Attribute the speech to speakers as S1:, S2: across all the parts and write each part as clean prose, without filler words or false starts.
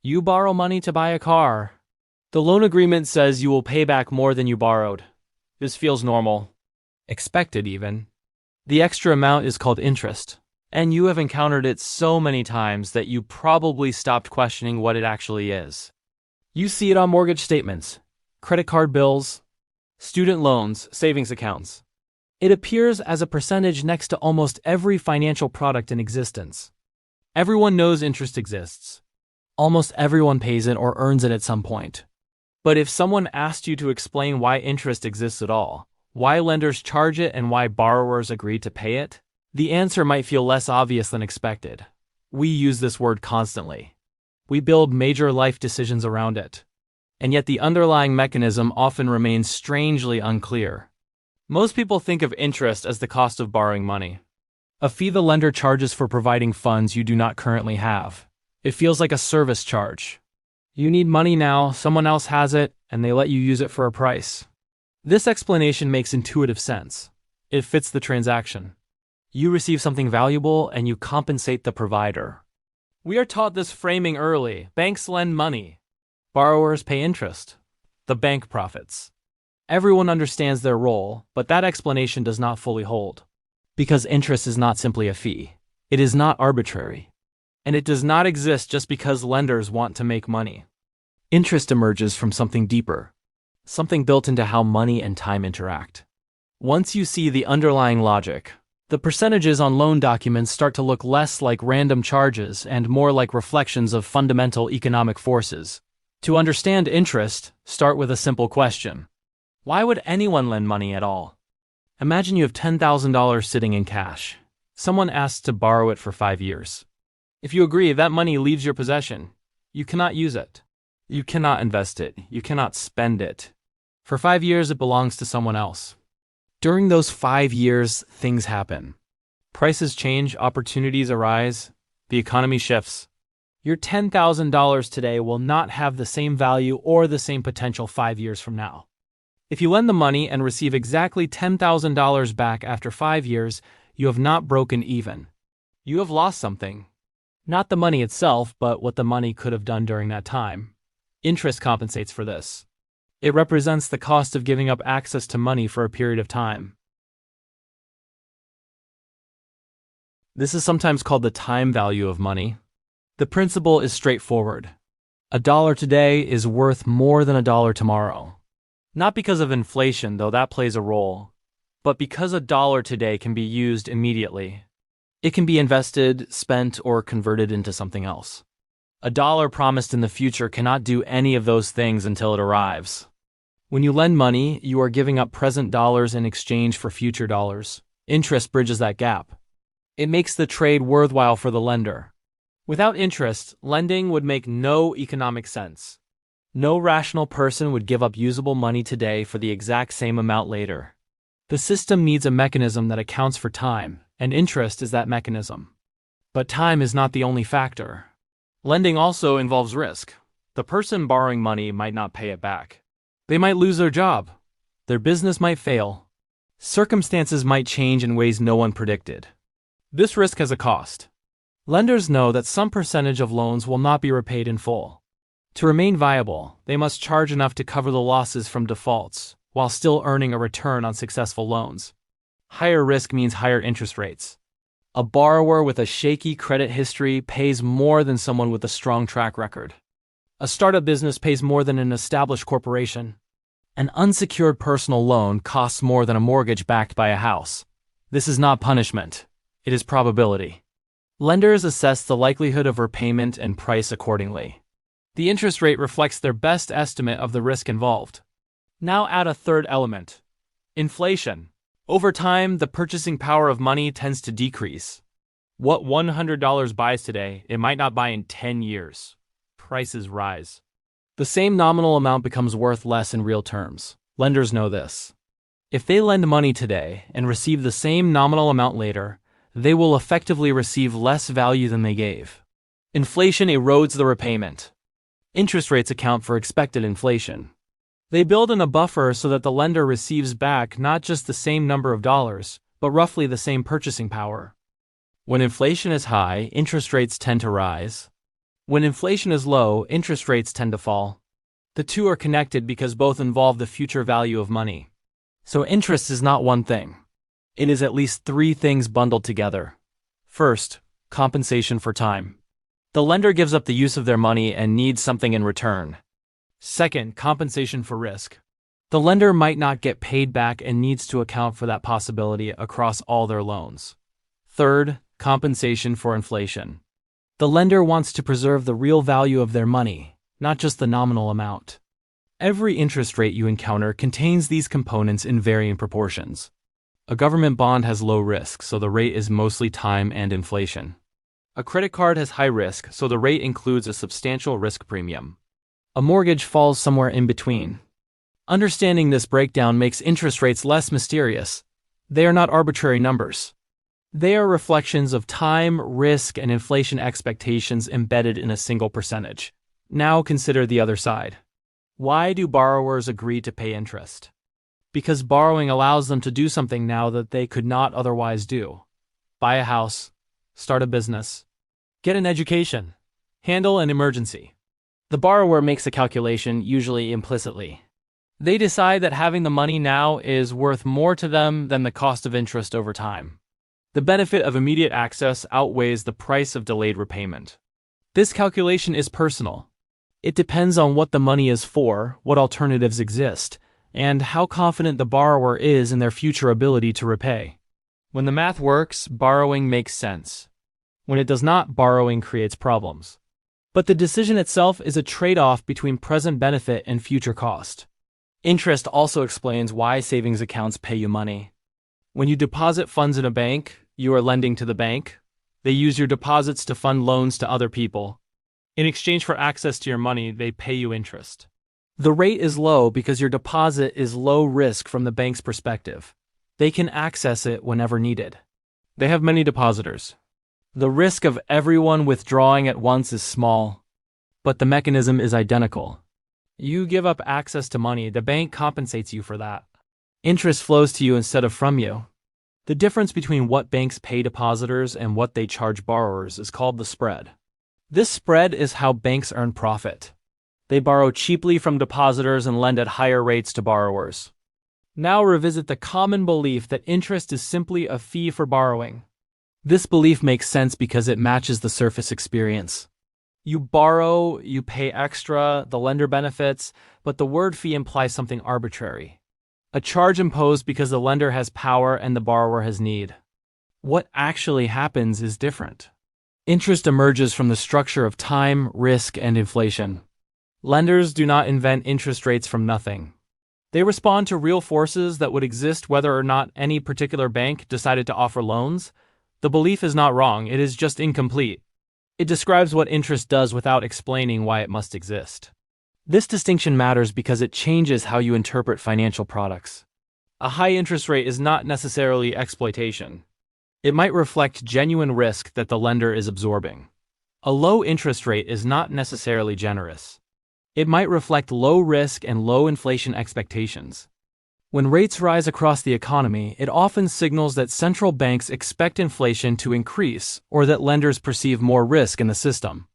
S1: You borrow money to buy a car. The loan agreement says you will pay back more than you borrowed. This feels normal. Expected, even. The extra amount is called interest, and you have encountered it so many times that you probably stopped questioning what it actually is. You see it on mortgage statements, credit card bills, student loans, savings accounts. It appears as a percentage next to almost every financial product in existence. Everyone knows interest exists. Almost everyone pays it or earns it at some point. But if someone asked you to explain why interest exists at all, why lenders charge it and why borrowers agree to pay it, the answer might feel less obvious than expected. We use this word constantly. We build major life decisions around it. And yet the underlying mechanism often remains strangely unclear. Most people think of interest as the cost of borrowing money. A fee the lender charges for providing funds you do not currently have. It feels like a service charge. You need money now, someone else has it, and they let you use it for a price. This explanation makes intuitive sense. It fits the transaction. You receive something valuable and you compensate the provider. We are taught this framing early. Banks lend money. Borrowers pay interest. The bank profits. Everyone understands their role, but that explanation does not fully hold. Because interest is not simply a fee. It is not arbitrary. And it does not exist just because lenders want to make money. Interest emerges from something deeper. Something built into how money and time interact. Once you see the underlying logic, the percentages on loan documents start to look less like random charges and more like reflections of fundamental economic forces. To understand interest, start with a simple question. Why would anyone lend money at all? Imagine you have $10,000 sitting in cash. Someone asks to borrow it for 5 years. If you agree, that money leaves your possession. You cannot use it. You cannot invest it. You cannot spend it. For 5 years, it belongs to someone else. During those 5 years, things happen. Prices change, opportunities arise, the economy shifts. Your $10,000 today will not have the same value or the same potential 5 years from now. If you lend the money and receive exactly $10,000 back after 5 years, you have not broken even. You have lost something. Not the money itself, but what the money could have done during that time. Interest compensates for this. It represents the cost of giving up access to money for a period of time. This is sometimes called the time value of money. The principle is straightforward. $1 today is worth more than $1 tomorrow. Not because of inflation, though that plays a role, but because $1 today can be used immediately. It can be invested, spent, or converted into something else. $1 promised in the future cannot do any of those things until it arrives. When you lend money, you are giving up present dollars in exchange for future dollars. Interest bridges that gap. It makes the trade worthwhile for the lender. Without interest, lending would make no economic sense. No rational person would give up usable money today for the exact same amount later. The system needs a mechanism that accounts for time, and interest is that mechanism. But time is not the only factor. Lending also involves risk. The person borrowing money might not pay it back. They might lose their job. Their business might fail. Circumstances might change in ways no one predicted. This risk has a cost. Lenders know that some percentage of loans will not be repaid in full. To remain viable, they must charge enough to cover the losses from defaults, while still earning a return on successful loans. Higher risk means higher interest rates. A borrower with a shaky credit history pays more than someone with a strong track record. A startup business pays more than an established corporation. An unsecured personal loan costs more than a mortgage backed by a house. This is not punishment. It is probability. Lenders assess the likelihood of repayment and price accordingly. The interest rate reflects their best estimate of the risk involved. Now add a third element. Inflation. Over time, the purchasing power of money tends to decrease. What $100 buys today, it might not buy in 10 years. Prices rise. The same nominal amount becomes worth less in real terms. Lenders know this. If they lend money today and receive the same nominal amount later, they will effectively receive less value than they gave. Inflation erodes the repayment. Interest rates account for expected inflation. They build in a buffer so that the lender receives back not just the same number of dollars, but roughly the same purchasing power. When inflation is high, interest rates tend to rise. When inflation is low, interest rates tend to fall. The two are connected because both involve the future value of money. So interest is not one thing. It is at least three things bundled together. First, compensation for time. The lender gives up the use of their money and needs something in return. Second, compensation for risk. The lender might not get paid back and needs to account for that possibility across all their loans. Third, compensation for inflation. The lender wants to preserve the real value of their money, not just the nominal amount. Every interest rate you encounter contains these components in varying proportions. A government bond has low risk, so the rate is mostly time and inflation. A credit card has high risk, so the rate includes a substantial risk premium. A mortgage falls somewhere in between. Understanding this breakdown makes interest rates less mysterious. They are not arbitrary numbers. They are reflections of time, risk, and inflation expectations embedded in a single percentage. Now consider the other side. Why do borrowers agree to pay interest? Because borrowing allows them to do something now that they could not otherwise do. Buy a house, start a business, get an education, handle an emergency. The borrower makes a calculation, usually implicitly. They decide that having the money now is worth more to them than the cost of interest over time. The benefit of immediate access outweighs the price of delayed repayment. This calculation is personal. It depends on what the money is for, what alternatives exist, and how confident the borrower is in their future ability to repay. When the math works, borrowing makes sense. When it does not, borrowing creates problems. But the decision itself is a trade-off between present benefit and future cost. Interest also explains why savings accounts pay you money. When you deposit funds in a bank, you are lending to the bank. They use your deposits to fund loans to other people. In exchange for access to your money, they pay you interest. The rate is low because your deposit is low risk from the bank's perspective. They can access it whenever needed. They have many depositors. The risk of everyone withdrawing at once is small, but the mechanism is identical. You give up access to money, the bank compensates you for that. Interest flows to you instead of from you. The difference between what banks pay depositors and what they charge borrowers is called the spread. This spread is how banks earn profit. They borrow cheaply from depositors and lend at higher rates to borrowers. Now revisit the common belief that interest is simply a fee for borrowing. This belief makes sense because it matches the surface experience. You borrow, you pay extra, the lender benefits, but the word fee implies something arbitrary. A charge imposed because the lender has power and the borrower has need. What actually happens is different. Interest emerges from the structure of time, risk, and inflation. Lenders do not invent interest rates from nothing. They respond to real forces that would exist whether or not any particular bank decided to offer loans. The belief is not wrong, it is just incomplete. It describes what interest does without explaining why it must exist. This distinction matters because it changes how you interpret financial products. A high interest rate is not necessarily exploitation. It might reflect genuine risk that the lender is absorbing. A low interest rate is not necessarily generous. It might reflect low risk and low inflation expectations. When rates rise across the economy, it often signals that central banks expect inflation to increase or that lenders perceive more risk in the system.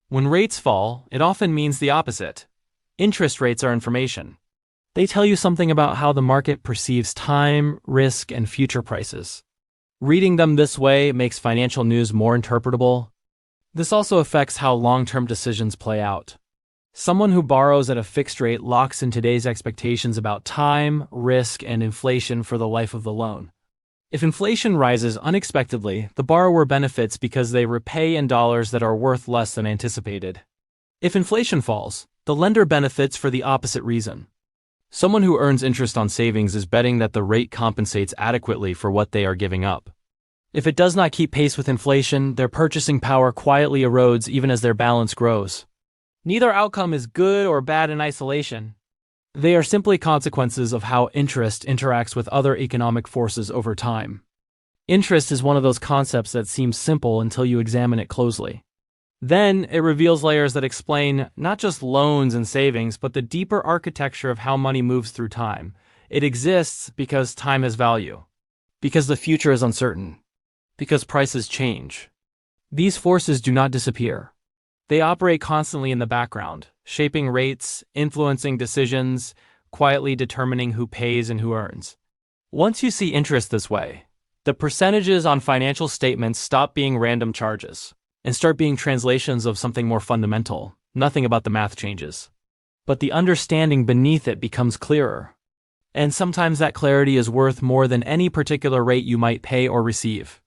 S1: When rates fall, it often means the opposite. Interest rates are information. They tell you something about how the market perceives time, risk, and future prices. Reading them this way makes financial news more interpretable. This also affects how long-term decisions play out. Someone who borrows at a fixed rate locks in today's expectations about time, risk, and inflation for the life of the loan. If inflation rises unexpectedly, the borrower benefits because they repay in dollars that are worth less than anticipated. If inflation falls, the lender benefits for the opposite reason. Someone who earns interest on savings is betting that the rate compensates adequately for what they are giving up. If it does not keep pace with inflation, their purchasing power quietly erodes even as their balance grows. Neither outcome is good or bad in isolation. They are simply consequences of how interest interacts with other economic forces over time. Interest is one of those concepts that seems simple until you examine it closely. Then, it reveals layers that explain not just loans and savings, but the deeper architecture of how money moves through time. It exists because time has value, because the future is uncertain, because prices change. These forces do not disappear. They operate constantly in the background, shaping rates, influencing decisions, quietly determining who pays and who earns. Once you see interest this way, the percentages on financial statements stop being random charges and start being translations of something more fundamental. Nothing about the math changes, but the understanding beneath it becomes clearer. And sometimes that clarity is worth more than any particular rate you might pay or receive.